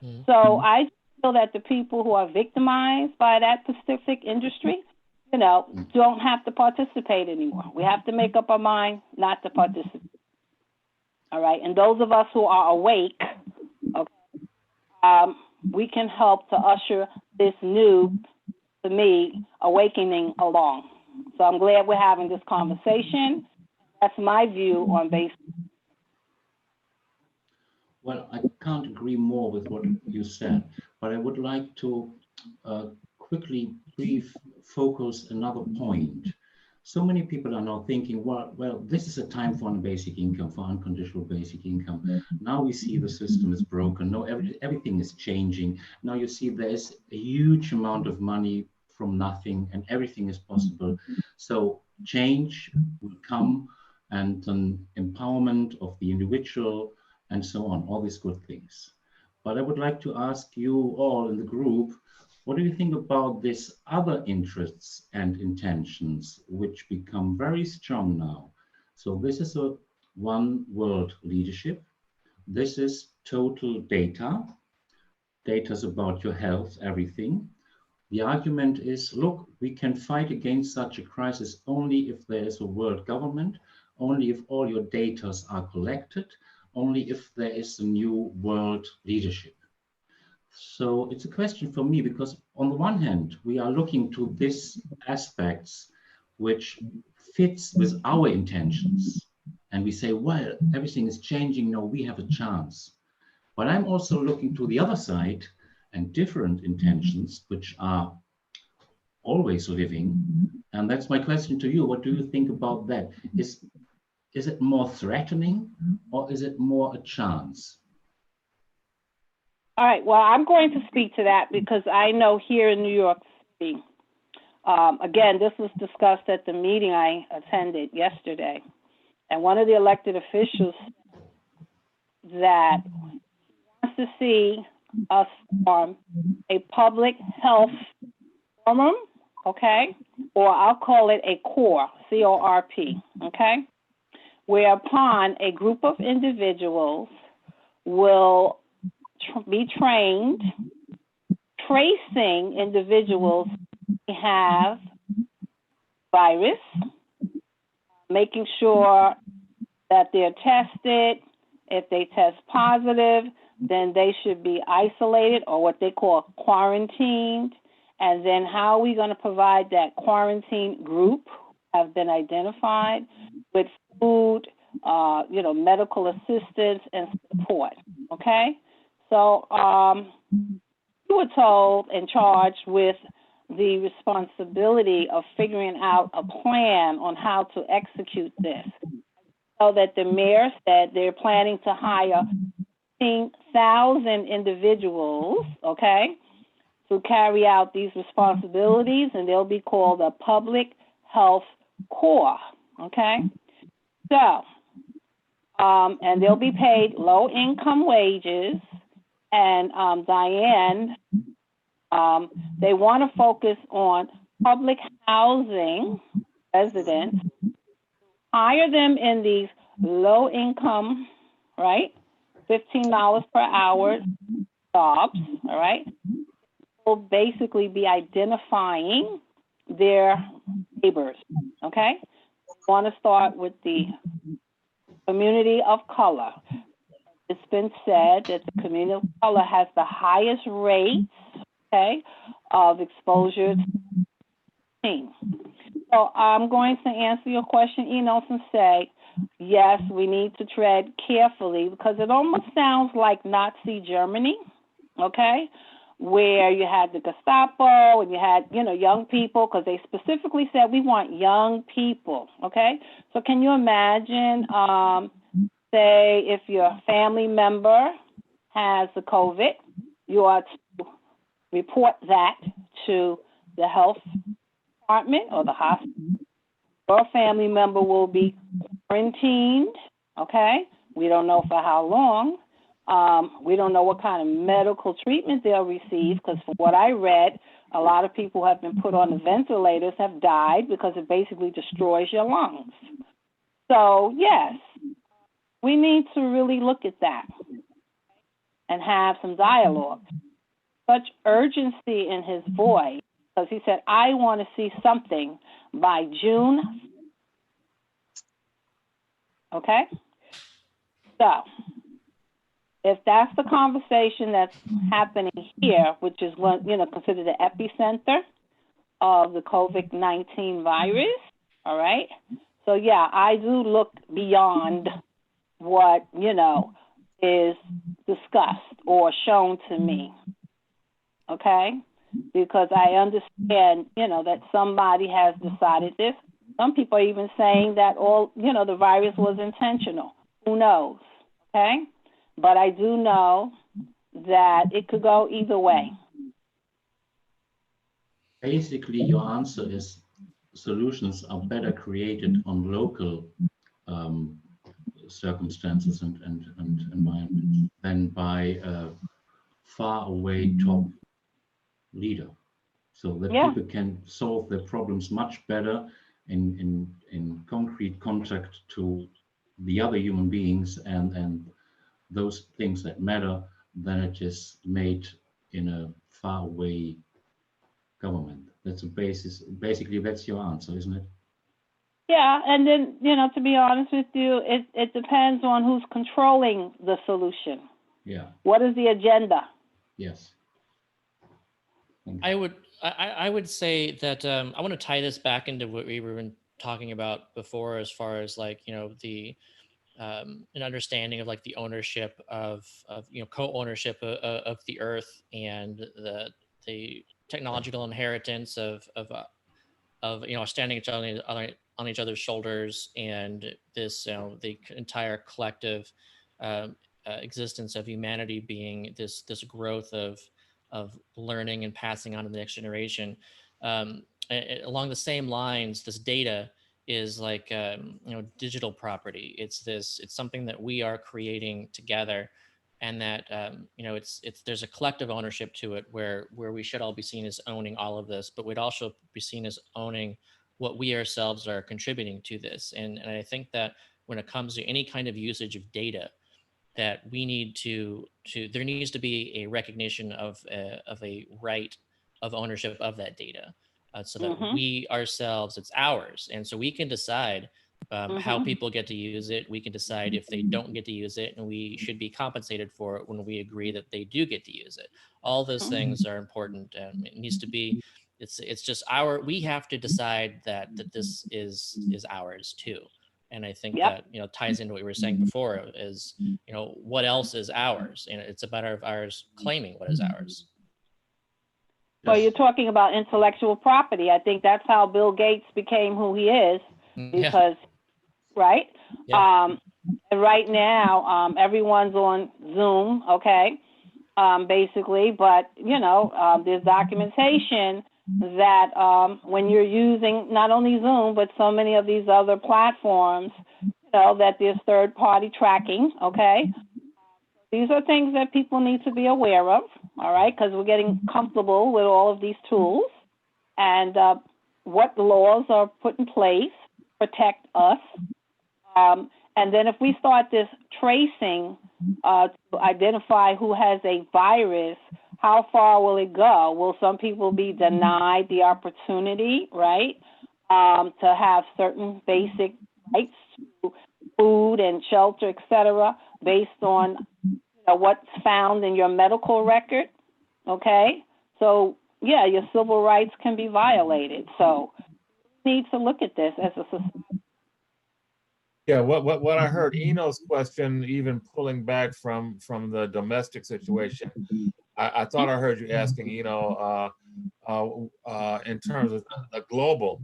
Mm-hmm. So I feel that the people who are victimized by that specific industry, you know, don't have to participate anymore. We have to make up our mind not to participate. All right. And those of us who are awake, okay, we can help to usher this new, to me, awakening along. So I'm glad we're having this conversation. That's my view on basic. Well, I can't agree more with what you said, but I would like to quickly focus another point. So many people are now thinking, well, this is a time for basic income, for unconditional basic income. Now we see the system is broken. No, everything is changing. Now you see there's a huge amount of money from nothing, and everything is possible. So change will come, and an empowerment of the individual, and so on, all these good things. But I would like to ask you all in the group, what do you think about these other interests and intentions which become very strong now? So this is a one world leadership. This is total data. Data is about your health, everything. The argument is, look, we can fight against such a crisis only if there is a world government, only if all your data are collected, only if there is a new world leadership. So it's a question for me, because on the one hand, we are looking to these aspects which fits with our intentions. And we say, well, everything is changing, no, we have a chance. But I'm also looking to the other side and different intentions, which are always living. And that's my question to you. What do you think about that? Is it more threatening, or is it more a chance? All right, well, I'm going to speak to that because I know here in New York City, again, this was discussed at the meeting I attended yesterday. And one of the elected officials that wants to see us form a public health forum, okay? Or I'll call it a CORP, C-O-R-P, okay? Whereupon a group of individuals will be trained tracing individuals who have virus, making sure that they're tested. If they test positive, then they should be isolated, or what they call quarantined. And then how are we going to provide that quarantine group have been identified with food, medical assistance and support, okay? So you were told and charged with the responsibility of figuring out a plan on how to execute this. So that the mayor said they're planning to hire 15,000 individuals, okay, to carry out these responsibilities, and they'll be called a public health corps, okay? So, and they'll be paid low-income wages, and Diane, they want to focus on public housing residents, hire them in these low-income, right, $15 per hour jobs, all right? Will basically be identifying their neighbors, okay? We want to start with the community of color. It's been said that the community of color has the highest rates, okay, of exposure to COVID-19. So I'm going to answer your question, Enos, and say, yes, we need to tread carefully, because it almost sounds like Nazi Germany, okay, where you had the Gestapo and you had, young people, because they specifically said we want young people, okay? So can you imagine, say, if your family member has the COVID, you are to report that to the health department or the hospital. Your family member will be quarantined, okay? We don't know for how long. We don't know what kind of medical treatment they'll receive, because from what I read, a lot of people who have been put on the ventilators have died because it basically destroys your lungs. So, yes, we need to really look at that and have some dialogue. Such urgency in his voice, because he said, I want to see something by June. Okay? So, if that's the conversation that's happening here, which is what, considered the epicenter of the COVID-19 virus, all right? So, yeah, I do look beyond what, is discussed or shown to me, okay? Because I understand, that somebody has decided this. Some people are even saying that the virus was intentional. Who knows? Okay. But I do know that it could go either way. Basically, your answer is solutions are better created on local circumstances and environment than by a far away top leader. So that people can solve their problems much better in concrete contact to the other human beings and those things that matter than it is made in a far away government. That's a basis. Basically, that's your answer, isn't it? Yeah, and then, to be honest with you, it depends on who's controlling the solution. Yeah. What is the agenda? Yes. I would say that I want to tie this back into what we were talking about before, as far as like, the an understanding of like the ownership of co-ownership of the earth and the technological inheritance of standing on each other's shoulders, and this the entire collective existence of humanity being this growth of learning and passing on to the next generation. Along the same lines, this data is like digital property. It's something that we are creating together, and that it's there's a collective ownership to it where we should all be seen as owning all of this, but we'd also be seen as owning what we ourselves are contributing to this. And I think that when it comes to any kind of usage of data, that we need to there needs to be a recognition of a right of ownership of that data, so that we ourselves, it's ours, and so we can decide how people get to use it. We can decide if they don't get to use it, and we should be compensated for it when we agree that they do get to use it. All those things are important. It needs to be. It's just we have to decide that this is ours too. And I think that ties into what we were saying before, is what else is ours, and it's a matter of ours claiming what is ours. Well, you're talking about intellectual property. I think that's how Bill Gates became who he is, because right? And right now, everyone's on Zoom, okay, basically, but there's documentation that when you're using not only Zoom, but so many of these other platforms, that there's third-party tracking, okay? These are things that people need to be aware of, all right, because we're getting comfortable with all of these tools, and what laws are put in place to protect us. And then if we start this tracing to identify who has a virus, how far will it go? Will some people be denied the opportunity, right, to have certain basic rights to food and shelter, et cetera, based on what's found in your medical record? Okay, so yeah, your civil rights can be violated. So we need to look at this as a society. Yeah, what I heard Eno's question, even pulling back from the domestic situation, I thought I heard you asking, in terms of the global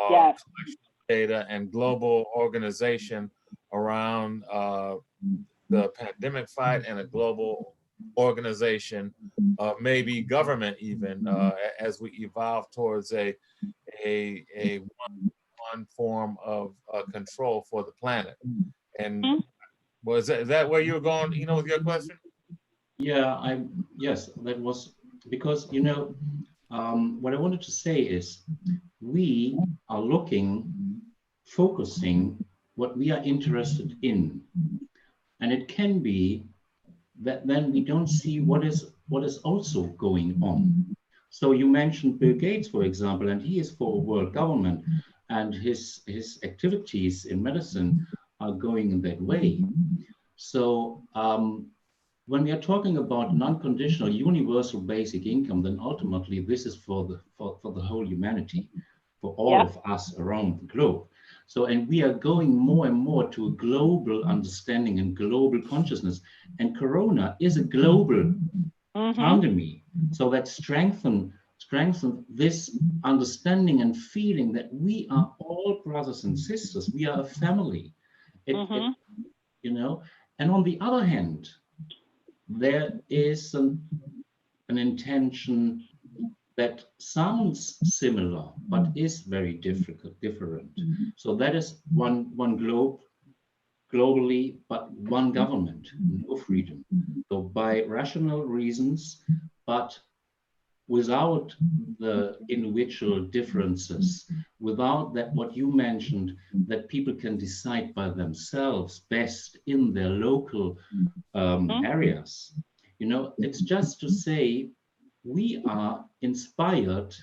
collection of data and global organization around the pandemic fight, and a global organization, maybe government even, as we evolve towards a one form of control for the planet. And was that where you were going, with your question? Yeah, yes, that was because, what I wanted to say is we are focusing what we are interested in. And it can be that then we don't see what is also going on. So you mentioned Bill Gates, for example, and he is for world government, and his activities in medicine are going in that way. So when we are talking about non-conditional universal basic income, then ultimately this is for the whole humanity, for all of us around the globe. So, and we are going more and more to a global understanding and global consciousness. And Corona is a global pandemic. So that strengthens strengthen this understanding and feeling that we are all brothers and sisters. We are a family. You know, and on the other hand, there is an intention that sounds similar but is very different. So that is one globe globally, but one government, no freedom. So by rational reasons, but without the individual differences, without that what you mentioned, that people can decide by themselves best in their local areas. You know, it's just to say we are inspired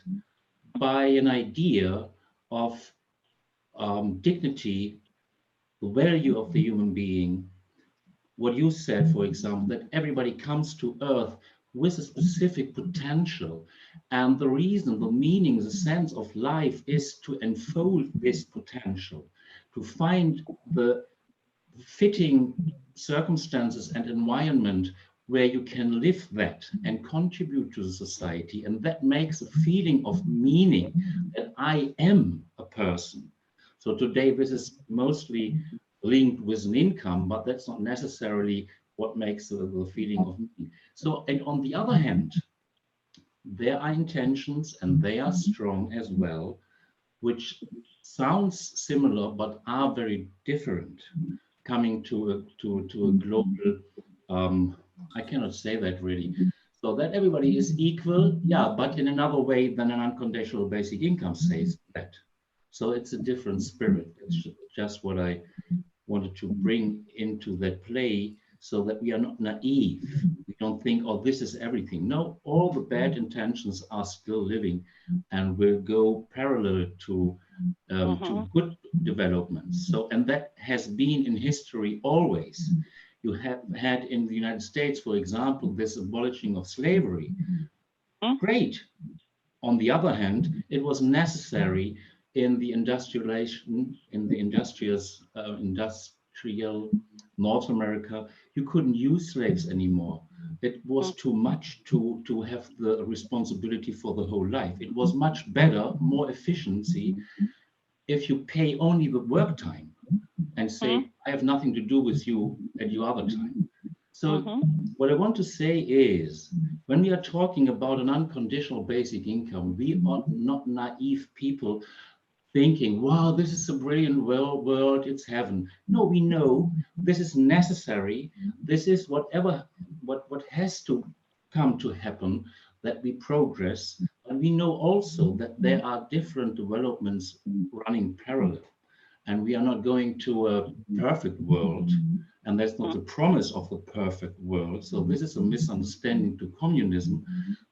by an idea of dignity, the value of the human being. What you said, for example, that everybody comes to Earth with a specific potential. And the reason, the meaning, the sense of life is to unfold this potential, to find the fitting circumstances and environment where you can live that and contribute to the society. And that makes a feeling of meaning that I am a person. So today this is mostly linked with an income, but that's not necessarily what makes the feeling of meaning. So, and on the other hand, there are intentions, and they are strong as well, which sounds similar but are very different, coming to a global, I cannot say that really, so that everybody is equal, yeah, but in another way than an unconditional basic income says that. So it's a different spirit. It's just what I wanted to bring into that play, so that we are not naive. We don't think, oh, this is everything. No, all the bad intentions are still living and will go parallel to good developments. So, and that has been in history always. You have had in the United States, for example, this abolishing of slavery. Great. On the other hand, it was necessary in the industrialization, in the industrial North America. You couldn't use slaves anymore. It was too much to have the responsibility for the whole life. It was much better, more efficiency, if you pay only the work time and say, I have nothing to do with you at your other time. So what I want to say is, when we are talking about an unconditional basic income, we are not naive people thinking, wow, this is a brilliant world, it's heaven. No, we know this is necessary. This is what has to come to happen, that we progress. And we know also that there are different developments running parallel. And we are not going to a perfect world. And that's not the promise of the perfect world. So this is a misunderstanding to communism,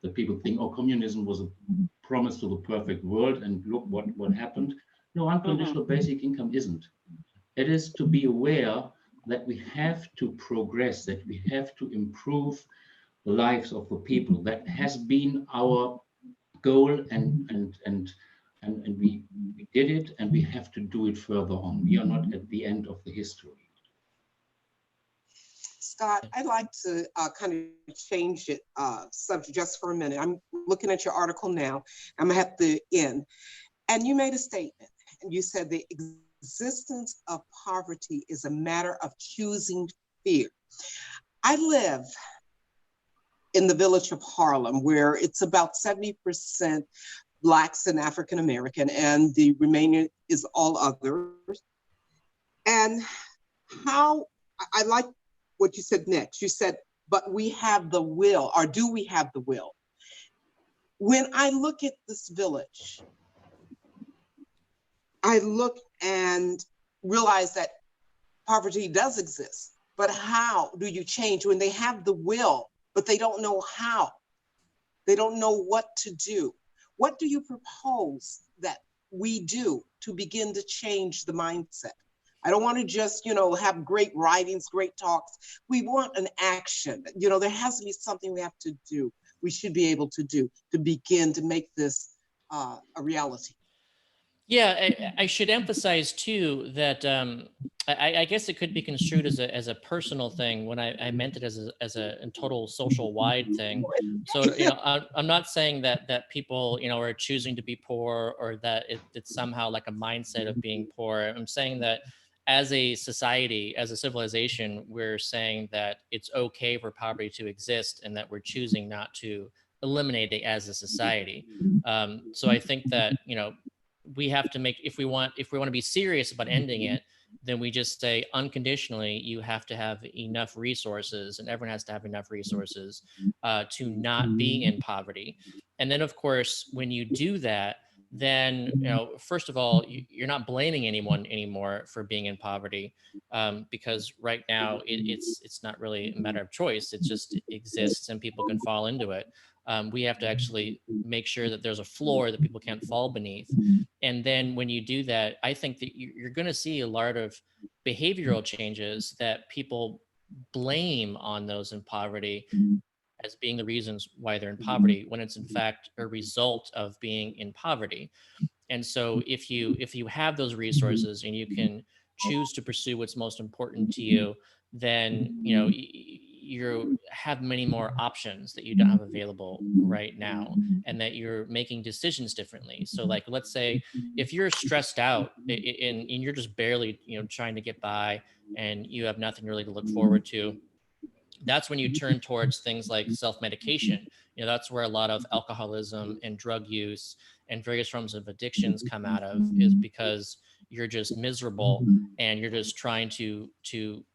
that people think, oh, communism was a promise to the perfect world, and look what happened. No, unconditional basic income isn't. It is to be aware that we have to progress, that we have to improve the lives of the people. That has been our goal, and we did it, and we have to do it further on. We are not at the end of the history. Scott, I'd like to kind of change it subject just for a minute. I'm looking at your article now. I'm gonna have to end. And you made a statement, and you said the existence of poverty is a matter of choosing fear. I live in the village of Harlem, where it's about 70% Blacks and African American, and the remaining is all others. And how, I like what you said next. You said, but we have the will, or do we have the will? When I look at this village, I look and realize that poverty does exist, but how do you change when they have the will, but they don't know how? They don't know what to do. What do you propose that we do to begin to change the mindset? I don't want to just, have great writings, great talks. We want an action. There has to be something we have to do. We should be able to do to begin to make this a reality. Yeah, I should emphasize too that I guess it could be construed as a personal thing when I meant it as a total social wide thing. So, you know, I'm not saying that people, you know, are choosing to be poor, or that it's somehow like a mindset of being poor. I'm saying that as a society, as a civilization, we're saying that it's okay for poverty to exist, and that we're choosing not to eliminate it as a society. So I think that, you know, we have to make, if we want to be serious about ending it, then we just say unconditionally, you have to have enough resources, and everyone has to have enough resources to not be in poverty. And then, of course, when you do that, then, you know, first of all, you're not blaming anyone anymore for being in poverty, because right now it's not really a matter of choice. It just exists, and people can fall into it. We have to actually make sure that there's a floor that people can't fall beneath. And then when you do that, I think that you're going to see a lot of behavioral changes that people blame on those in poverty as being the reasons why they're in poverty, when it's in fact a result of being in poverty. And so if you have those resources and you can choose to pursue what's most important to you, then, you know, you have many more options that you don't have available right now, and that you're making decisions differently. So, like, let's say if you're stressed out and you're just barely, you know, trying to get by, and you have nothing really to look forward to, that's when you turn towards things like self-medication. You know, that's where a lot of alcoholism and drug use and various forms of addictions come out of, is because you're just miserable, and you're just trying to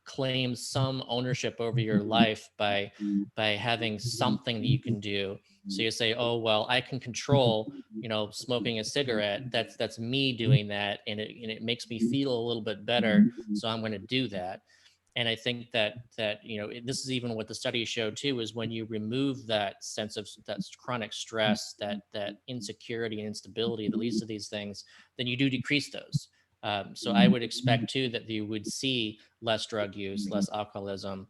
claim some ownership over your life by having something that you can do. So you say, oh, well, I can control, you know, smoking a cigarette. That's me doing that, and it makes me feel a little bit better, so I'm going to do that. And I think that you know, this is even what the studies show too, is when you remove that sense of that chronic stress, that insecurity and instability that leads to these things, then you do decrease those. So I would expect too that you would see less drug use, less alcoholism,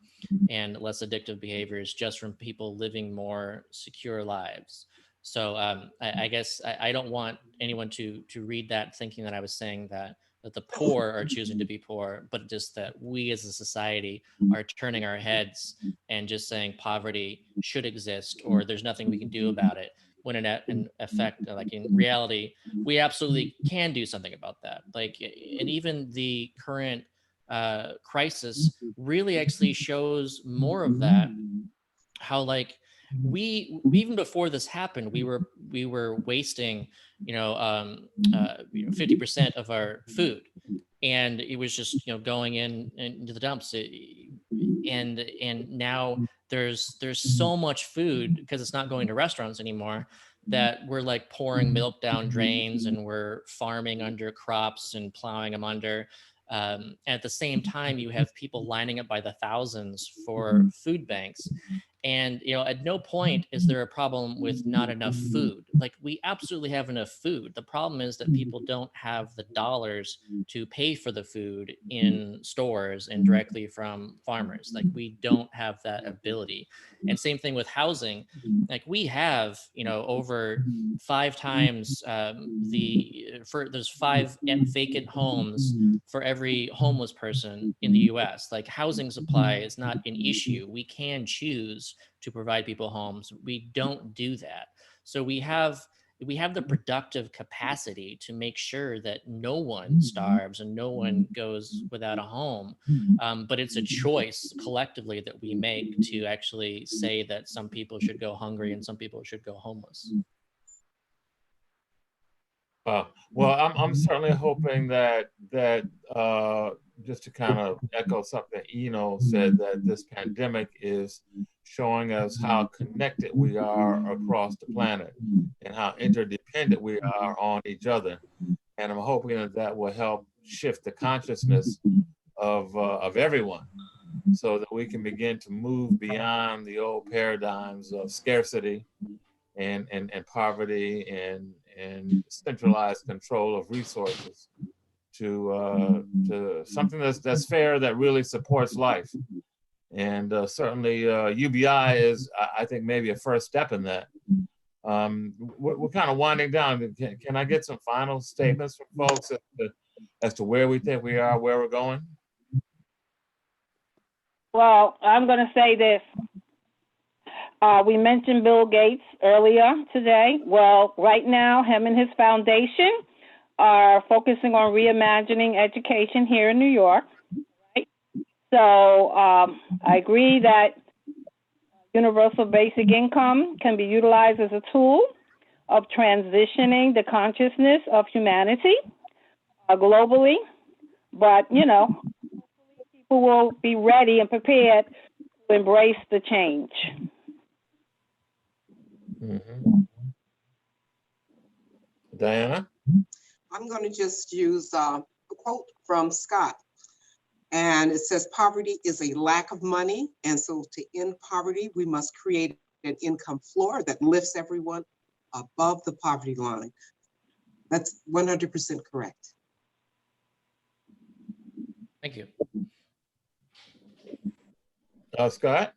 and less addictive behaviors just from people living more secure lives. So I guess I don't want anyone to read that thinking that I was saying that the poor are choosing to be poor, but just that we as a society are turning our heads and just saying poverty should exist, or there's nothing we can do about it, when in effect, like in reality, we absolutely can do something about that. Like, and even the current crisis really actually shows more of that, how, like, we even before this happened, we were wasting, you know, 50% of our food, and it was just, you know, going into the dumps. And now there's so much food, because it's not going to restaurants anymore, that we're like pouring milk down drains, and we're farming under crops and plowing them under. At the same time, you have people lining up by the thousands for food banks. And, you know, at no point is there a problem with not enough food. Like, we absolutely have enough food. The problem is that people don't have the dollars to pay for the food in stores and directly from farmers. Like, we don't have that ability. And same thing with housing. Like, we have, you know, over 5 times there's 5 vacant homes for every homeless person in the US. Like, housing supply is not an issue. We can choose to provide people homes. We don't do that. So we have the productive capacity to make sure that no one starves and no one goes without a home. But it's a choice collectively that we make to actually say that some people should go hungry and some people should go homeless. Well, I'm certainly hoping that just to kind of echo something Eno said, that this pandemic is showing us how connected we are across the planet and how interdependent we are on each other. And I'm hoping that that will help shift the consciousness of everyone, so that we can begin to move beyond the old paradigms of scarcity and poverty and centralized control of resources to something that's fair, that really supports life. And certainly UBI is, I think, maybe a first step in that. We're kind of winding down. Can I get some final statements from folks as to where we think we are, where we're going? Well, I'm going to say this. We mentioned Bill Gates earlier today. Well, right now, him and his foundation are focusing on reimagining education here in New York. Right? So I agree that universal basic income can be utilized as a tool of transitioning the consciousness of humanity globally. But, you know, people will be ready and prepared to embrace the change. Diana? I'm going to just use a quote from Scott. And it says, poverty is a lack of money. And so to end poverty, we must create an income floor that lifts everyone above the poverty line. That's 100% correct. Thank you. Scott,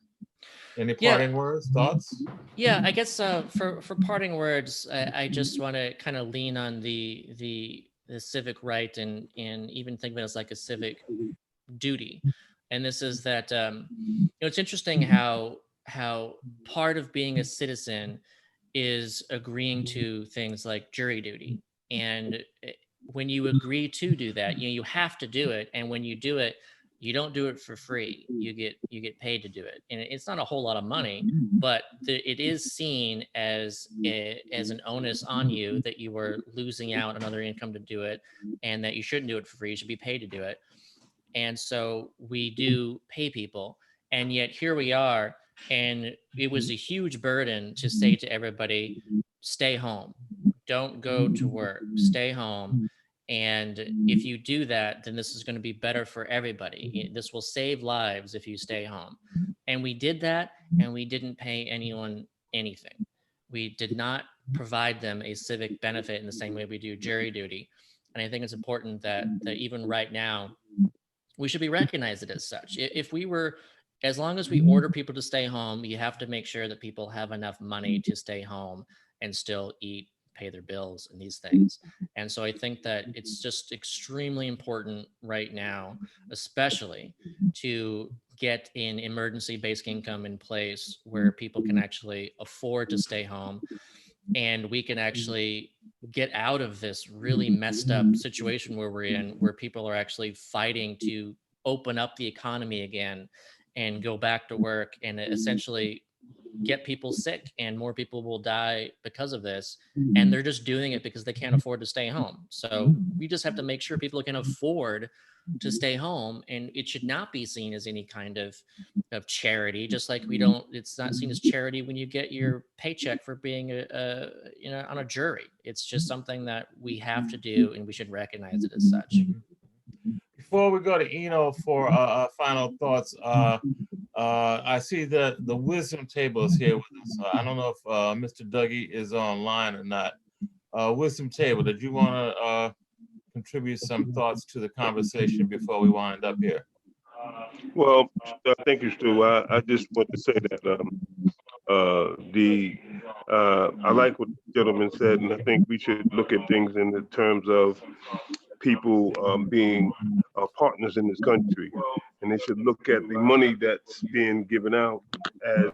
any parting words, thoughts? Yeah, I guess for parting words, I just want to kind of lean on the civic right and even think of it as like a civic duty. And this is that you know, it's interesting how part of being a citizen is agreeing to things like jury duty. And when you agree to do that, you know, you have to do it. And when you do it, you don't do it for free. You get paid to do it, and it's not a whole lot of money, but it is seen as an onus on you that you are losing out on other income to do it, and that you shouldn't do it for free. You should be paid to do it. And so we do pay people, and yet here we are, and it was a huge burden to say to everybody, stay home, don't go to work, stay home. And if you do that, then this is going to be better for everybody. This will save lives if you stay home. And we did that, and we didn't pay anyone anything. We did not provide them a civic benefit in the same way we do jury duty. And I think it's important that even right now, we should be recognized as such. If we were, as long as we order people to stay home, you have to make sure that people have enough money to stay home and still eat, pay their bills, and these things. And so I think that it's just extremely important right now, especially to get an emergency basic income in place where people can actually afford to stay home, and we can actually get out of this really messed up situation where we're in, where people are actually fighting to open up the economy again and go back to work, and essentially get people sick, and more people will die because of this. And they're just doing it because they can't afford to stay home. So we just have to make sure people can afford to stay home, and it should not be seen as any kind of charity, just like it's not seen as charity when you get your paycheck for being on a jury. It's just something that we have to do, and we should recognize it as such. Before we go to Eno for final thoughts, I see that the wisdom table is here with us. I don't know if Mr. Dougie is online or not. Wisdom table, did you want to contribute some thoughts to the conversation before we wind up here? Well, thank you, Stu. I just want to say that I like what the gentleman said, and I think we should look at things in the terms of people being partners in this country, and they should look at the money that's being given out as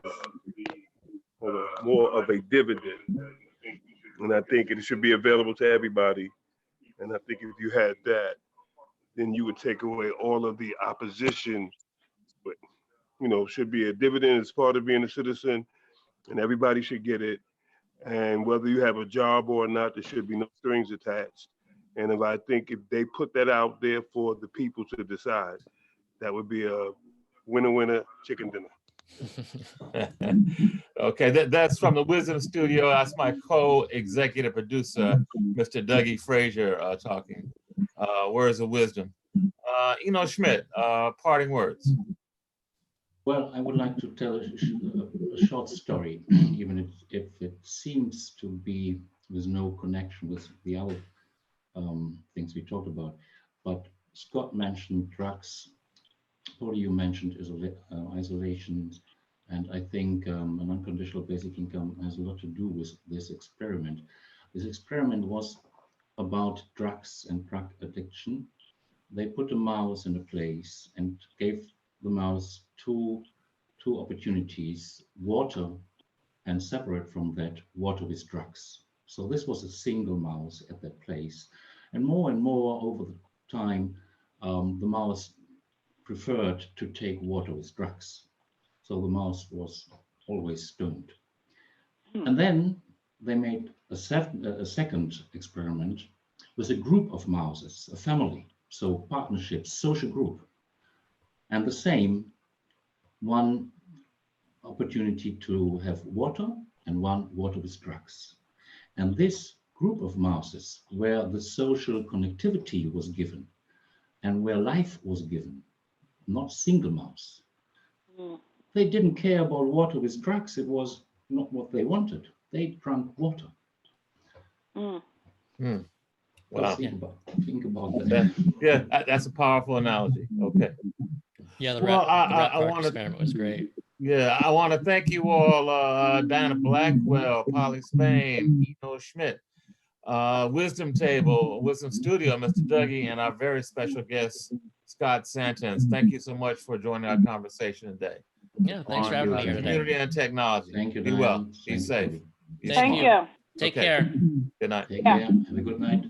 more of a dividend. And I think it should be available to everybody. And I think if you had that, then you would take away all of the opposition. But, should be a dividend as part of being a citizen, and everybody should get it. And whether you have a job or not, there should be no strings attached. And I think if they put that out there for the people to decide, that would be a winner, chicken dinner. Okay, that's from the Wisdom Studio. That's my co-executive producer, Mr. Dougie Frazier, talking. Words of wisdom. Eno Schmidt, parting words. Well, I would like to tell a short story, even if it seems to be with no connection with the other things we talked about. But Scott mentioned drugs. Paul, you mentioned isolation, and I think an unconditional basic income has a lot to do with this experiment. This experiment was about drugs and drug addiction. They put a mouse in a place and gave the mouse two opportunities: water, and separate from that, water with drugs. So this was a single mouse at that place. And more over the time, the mouse preferred to take water with drugs. So the mouse was always stoned. And then they made a second experiment with a group of mouses, a family, so partnership, social group. And the same, one opportunity to have water and one water with drugs. And this group of mouses, where the social connectivity was given and where life was given, not single mouse. They didn't care about water with drugs. It was not what they wanted. They drank water. Wow. Think about that. Yeah, that's a powerful analogy. Okay. Yeah, the Well, rat I park wanna- experiment was great. Yeah, I want to thank you all, Diana Blackwell, Polly Spain, Eno Schmidt, Wisdom Table, Wisdom Studio, Mr. Dougie, and our very special guest, Scott Santens. Thank you so much for joining our conversation today. Yeah, thanks for having me here today. Community and technology. Thank you, Be Diane. well. Be Thank safe. you. Be Thank Thank smart. you. Take Okay. care. Good night. Take Yeah. care. Have a good night.